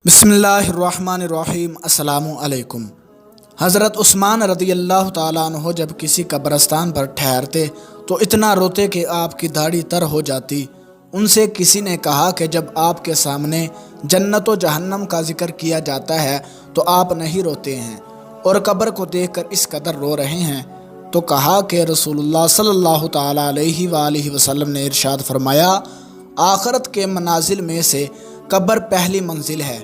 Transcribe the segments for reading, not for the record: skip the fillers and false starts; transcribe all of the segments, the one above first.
بسم اللہ الرحمن الرحیم۔ السلام علیکم۔ حضرت عثمان رضی اللہ تعالیٰ عنہ جب کسی قبرستان پر ٹھہرتے تو اتنا روتے کہ آپ کی داڑھی تر ہو جاتی۔ ان سے کسی نے کہا کہ جب آپ کے سامنے جنت و جہنم کا ذکر کیا جاتا ہے تو آپ نہیں روتے ہیں اور قبر کو دیکھ کر اس قدر رو رہے ہیں، تو کہا کہ رسول اللہ صلی اللہ تعالیٰ علیہ وآلہ وسلم نے ارشاد فرمایا، آخرت کے منازل میں سے قبر پہلی منزل ہے،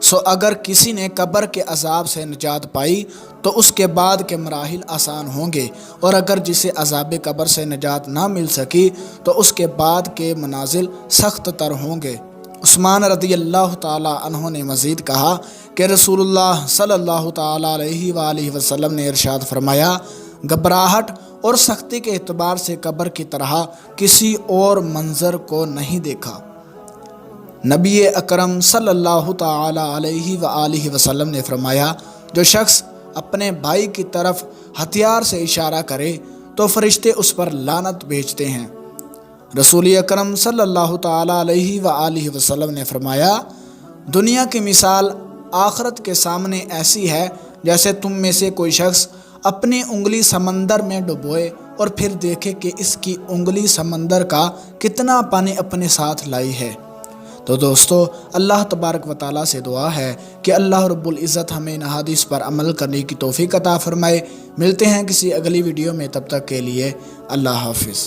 سو اگر کسی نے قبر کے عذاب سے نجات پائی تو اس کے بعد کے مراحل آسان ہوں گے، اور اگر جسے عذاب قبر سے نجات نہ مل سکی تو اس کے بعد کے منازل سخت تر ہوں گے۔ عثمان رضی اللہ تعالیٰ عنہ نے مزید کہا کہ رسول اللہ صلی اللہ تعالیٰ علیہ وآلہ وسلم نے ارشاد فرمایا، گھبراہٹ اور سختی کے اعتبار سے قبر کی طرح کسی اور منظر کو نہیں دیکھا۔ نبی اکرم صلی اللہ تعالیٰ علیہ وآلہ وسلم نے فرمایا، جو شخص اپنے بھائی کی طرف ہتھیار سے اشارہ کرے تو فرشتے اس پر لعنت بھیجتے ہیں۔ رسول اکرم صلی اللہ تعالیٰ علیہ وآلہ وسلم نے فرمایا، دنیا کی مثال آخرت کے سامنے ایسی ہے جیسے تم میں سے کوئی شخص اپنی انگلی سمندر میں ڈبوئے اور پھر دیکھے کہ اس کی انگلی سمندر کا کتنا پانی اپنے ساتھ لائی ہے۔ تو دوستو، اللہ تبارک و تعالیٰ سے دعا ہے کہ اللہ رب العزت ہمیں ان احادیث پر عمل کرنے کی توفیق عطا فرمائے۔ ملتے ہیں کسی اگلی ویڈیو میں، تب تک کے لیے اللہ حافظ۔